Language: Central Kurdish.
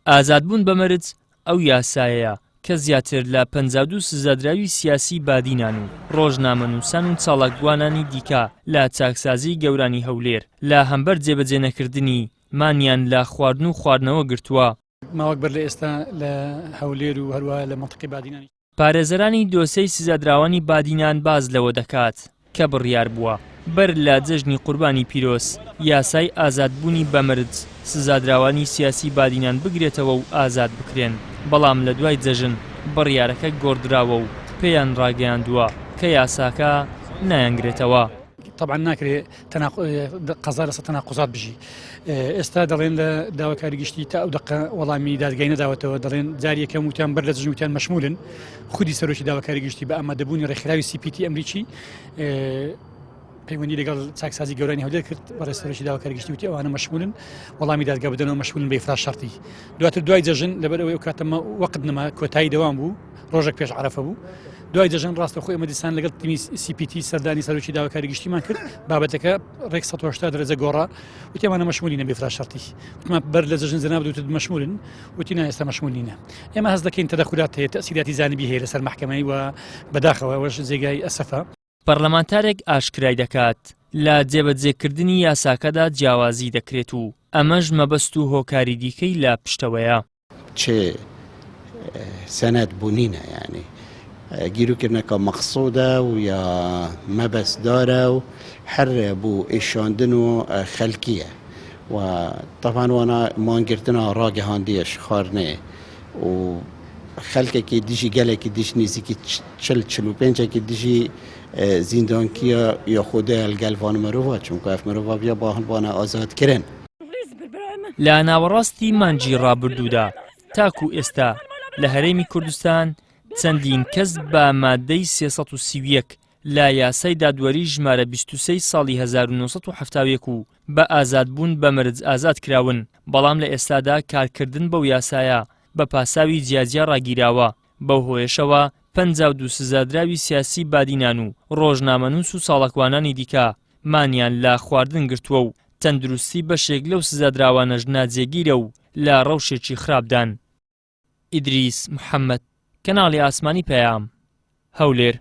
ئازادبوون بە مەرج ئەو یاسایەیە کە زیاتر لە 52 سزادراوی سیاسی بادینان و ڕۆژنامەنووسان و چاڵکبوانانی دیکە لە چاکسازی گەورانی هەولێر لە هەمبەر جێبەجێ نەکردنی مانیان لە خواردن و خواردنەوە گرتووە. ماوەک بەر لە ئێستا لە هەولێر و هەروە لە مەنتیقی بادینانی پارێزەرانی دۆسەی سزادراوانی بادینان باز لەوە دەکات کە بڕیار بووە بەر لە جەژنی قوربانی پیرۆز یاسای ئازادبوونی بەمەرج سزادراوانی سیاسی بادینان بگرێتەوە و ئازاد بکرێن، بەڵام لە دوای جەژن بڕیارەکە گۆڕدراوە و پێیان ڕاگەیاندووە کە یاساکە نایانگرێتەوە. طبعا ناکرێت قەزا لەسەر تەناقوزات بژی. ئێستا دەڵێن لە داواکاری گشتی تا ئەو دقە وەڵامی دادگای نەداوەتەوە، دەڵێن جاری یەکەم وتیان بەر لە جژن وتیان مەشمولن. خودی سەرۆکی داواکاری گشتی بە ئامادەبوونی ڕێکخراوی CPT ئەمریکی پەیوەندی لەگەڵ چاکسازی گەورانی هەولێر کرد، بەڕێز سەرۆکی داواکاری گشتی وتی ئەوانە مەشمولن، وەڵامی دادگا بدەنەوە مەشمولن بە ئیفراز شەرطی. دواتر دوای جەژن لەبەرەوەی ئەو کاتەمە وەقت نەما کۆتایی دەوام بوو، ڕۆژێک پێش عەرەفە بوو. دوای جەژن ڕاستەخۆی ئەمە دیسان لەگەڵ تیمی CPT سەردانی سەرۆکی داواکاری گشتیمان کرد، بابەتەکە ڕێک 180 دەرەجە گۆڕا، وتی ئەمانە مەشمولینە بە ئیفراز شەرطی. وتمان بەر لە جەژن جەناب دوتت مەشمولن، وتی نا ئێستا مەشمولینە. ئێمە هەست دەکەین تەدەخولات هەیە، تەسیراتی زانبی هەیە لەسەر مەحکەمەی و بەداخەوە وەش جێگای ئەسەفە. پەرلەمانتارێک ئاشکرای دەکات لە جێبەجێکردنی یاساکەدا جیاوازی دەکرێت و ئەمەش مەبەست و هۆکاری دیکەی لە پشتەوەیە. چه سەنەد بوونینە یعنی گیرروکردنەکە مەقسوودە و یا مەبەستدارە و هەر بۆ ئێشاندن و خەلکیە و طبعا وانە مانگرتنە ڕاگەهاندیەش خواردنێ و خەلکێکی دیژی گەلێکی دیش نزیکی 45 دیژی زیندانکیە یا خودە ئەلگەلوان مرۆڤ چونکە ئەف مرۆڤ بیا با هەڵوانە ئازادکردن. لە ناوەڕاستی مانجی ڕابردوودا تاکو ئێستا لە هەرێمی کوردستان چەندین کەس بە مادەی 331 لە یاسای دادوەری ژمارە 23 ساڵی 1970 و بە ئازادبوون بە مەرج ئازاد کراون، بەڵام لە ئێستادا کارکردن بەو یاسایە بە پاساوی جیاجیا ڕاگیراوە. بەو هۆیشەوە 52 سزادراوی سیاسی بادینان و ڕۆژنامەنووس و ساڵەکوانانی دیکە مانیان لە خواردن گرتووە و تەندروستی بەشێک لەو سزادراوانەش ناجێگیرە و لە ڕەوشێکی خراپدان. ئیدریس محەممەد، کەناڵی ئاسمانی پەیام، هەولێر.